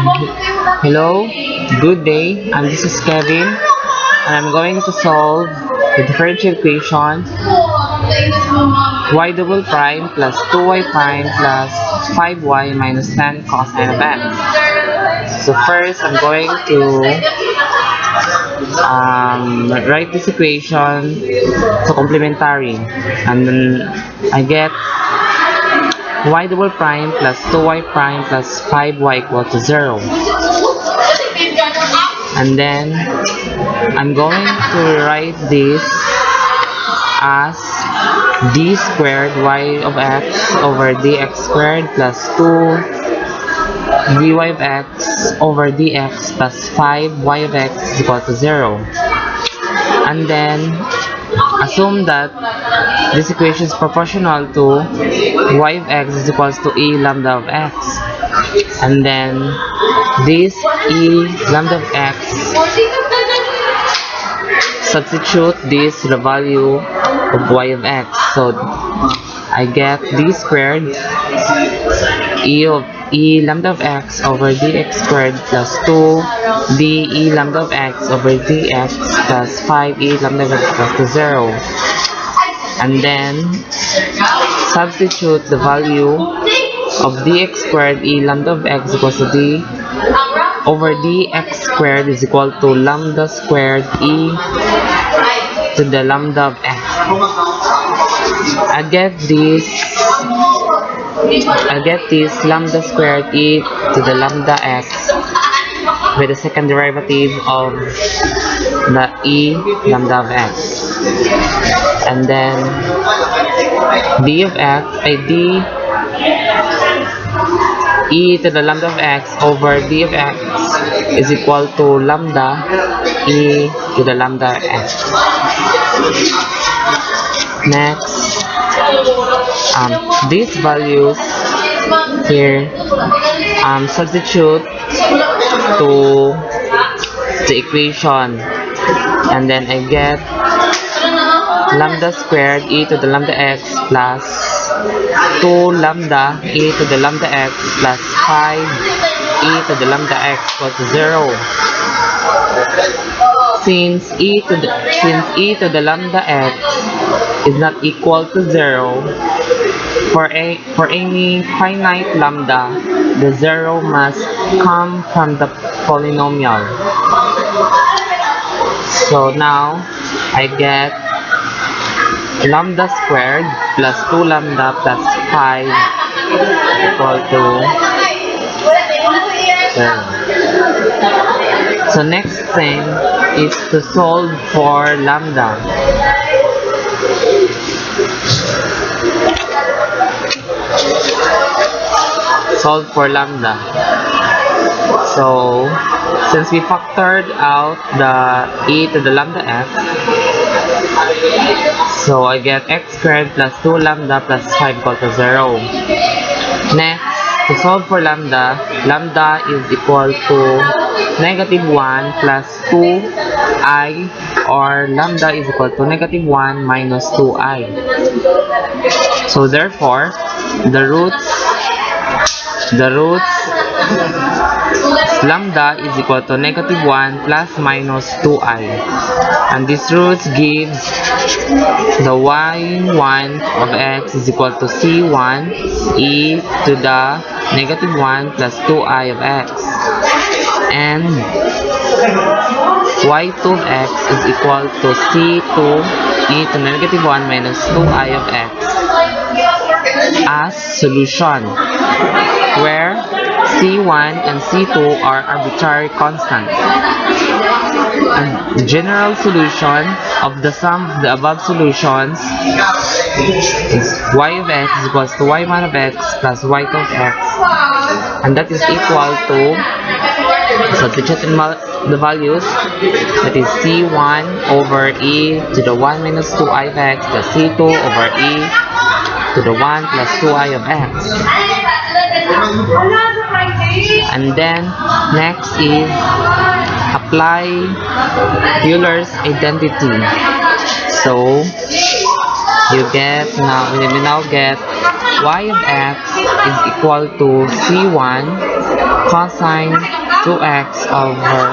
Hello, good day. This is Kevin, and I'm going to solve the differential equation y double prime plus 2y prime plus 5y minus 10 cosine of x. So first, I'm going to write this equation to complementary, and then I get y double prime plus 2y prime plus 5y equal to 0. And then I'm going to write this as d squared y of x over dx squared plus 2 dy of x over dx plus 5y of x is equal to 0. And then assume that this equation is proportional to y of x is equals to e lambda of x. And then this e lambda of x, substitute this to the value of y of x. So I get d squared e lambda of x over dx squared plus 2 d e lambda of x over dx plus 5 e lambda of x equals to 0. And then substitute the value of dx squared e lambda of x equals to d over dx squared is equal to lambda squared e to the lambda of x. I get this lambda squared e to the lambda x with the second derivative of the e lambda of x. And then d of x, d e to the lambda of x over d of x is equal to lambda e to the lambda x. Next, these values here, substitute to the equation, and then I get lambda squared e to the lambda x plus 2 lambda e to the lambda x plus 5 e to the lambda x equals to 0. Since e to the lambda x is not equal to 0, for any finite lambda, the 0 must come from the polynomial. So now I get lambda squared plus 2 lambda plus 5 equal to 0. So next thing is to solve for lambda. Solve for lambda. So since we factored out the e to the lambda x, so I get x squared plus 2 lambda plus 5 equal to 0. Next, to solve for lambda, lambda is equal to -1 plus 2i, or lambda is equal to -1 minus 2i. So therefore, the roots lambda is equal to -1 plus minus 2i, and these roots gives the y1 of x is equal to c1 e to the -1 plus 2i of x, and y2 of x is equal to c2 e to -1 minus 2i of x as solution, where c1 and c2 are arbitrary constants. And the general solution of the sum of the above solutions is y of x is equal to y1 of x plus y2 of x, and that is equal to, substituting the values, that is c1 over e to the 1 minus 2i of x plus c2 over e to the 1 plus 2i of x. And then next is apply Euler's identity. So we now get y of x is equal to c1 cosine 2x over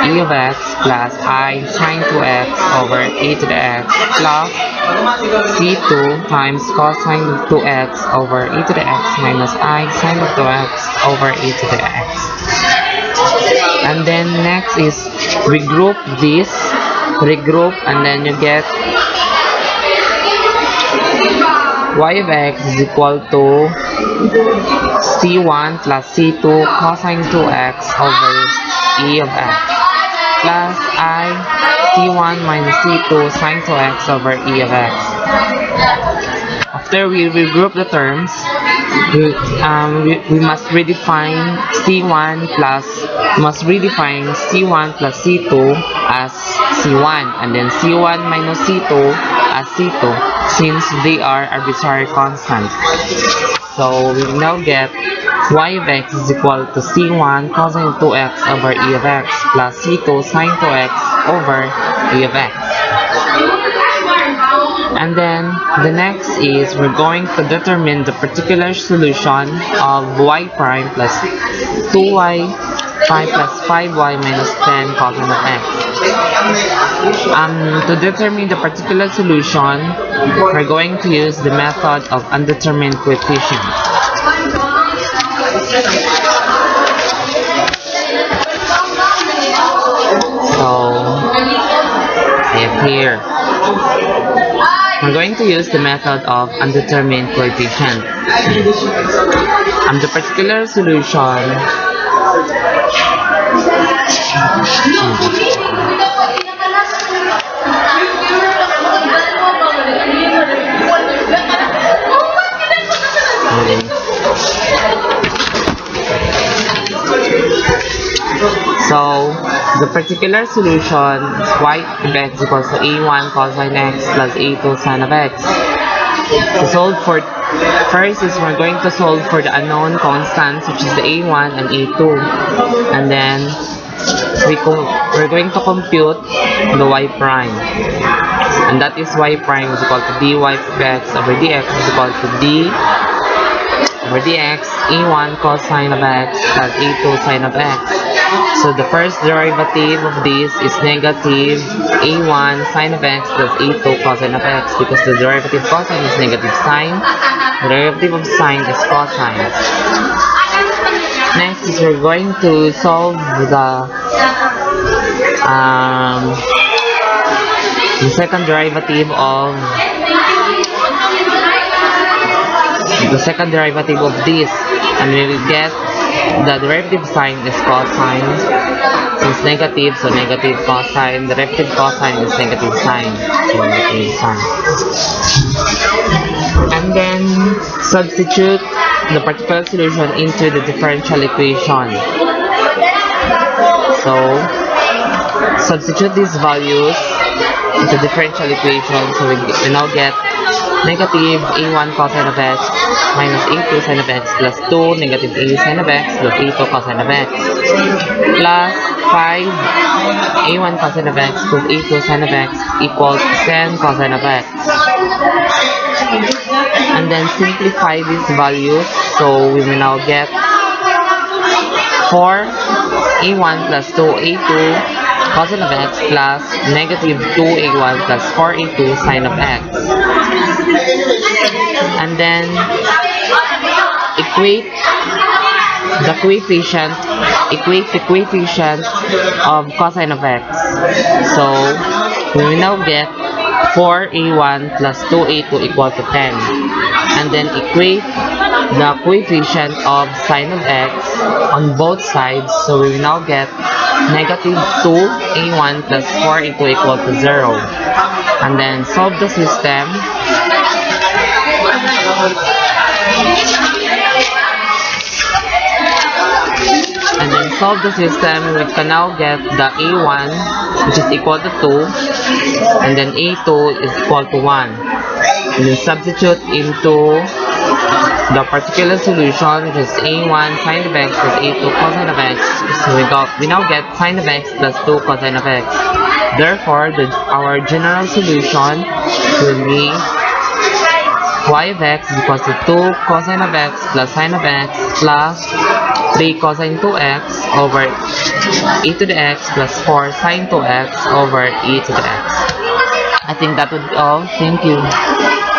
e of x plus I sine 2x over e to the x plus c2 times cosine 2x over e to the x minus I sine 2x over e to the x. And then next is regroup this, and then you get y of x is equal to c1 plus c2 cosine 2x over e of x plus I c1 minus c2 sine 2x over e of x. After we regroup the terms, we must redefine c1 plus c2 as c1 and then c1 minus c2 as c2 since they are arbitrary constants. So we now get y of x is equal to c1 cosine 2x over e of x plus c2 sine 2x over e of x. And then the next is we're going to determine the particular solution of y prime plus 2y prime plus 5y minus 10 cosine of x. To determine the particular solution, we're going to use the method of undetermined coefficients. So, I have here. We're going to use the method of undetermined coefficient. The particular solution So, the particular solution is y of x equals to a1 cosine x plus a2 sine of x. To solve for first is we're going to solve for the unknown constants, which is the a1 and a2, and then we're going to compute the y prime, and that is y prime is equal to dy of x over dx is equal to d over dx a1 cosine of x plus a2 sine of x. So the first derivative of this is negative a1 sine of x plus a2 cosine of x, because the derivative cosine is negative sine, the derivative of sine is cosine. Next is we're going to solve the second derivative of this, and we will get the derivative sign is cosine. Since negative, so negative cosine. The derivative cosine is negative sine. So negative sine. And then substitute the particular solution into the differential equation. So substitute these values into differential equation. So we now get negative a1 cosine of x minus a2 sine of x plus 2 negative a sine of x plus a2 cosine of x plus 5 a1 cosine of x plus a2 sine of x equals 10 cosine of x. And then simplify these values, so we will now get 4 a1 plus 2 a2 cosine of x plus negative 2 a1 plus 4 a2 sine of x. And then equate the coefficient of cosine of x. So we will now get 4a1 plus 2a2 equal to 10. And then equate the coefficient of sine of x on both sides. So we will now get negative 2a1 plus 4a2 equal to 0. And then solve the system. And then solve the system, we can now get the a1, which is equal to 2, and then a2 is equal to 1. And then substitute into the particular solution, which is a1 sine of x plus a2 cosine of x. So we now get sine of x plus 2 cosine of x. Therefore, our general solution will be y of x is equals to 2 cosine of x plus sine of x plus 3 cosine 2x over e to the x plus 4 sine 2x over e to the x. I think that would be all. Thank you.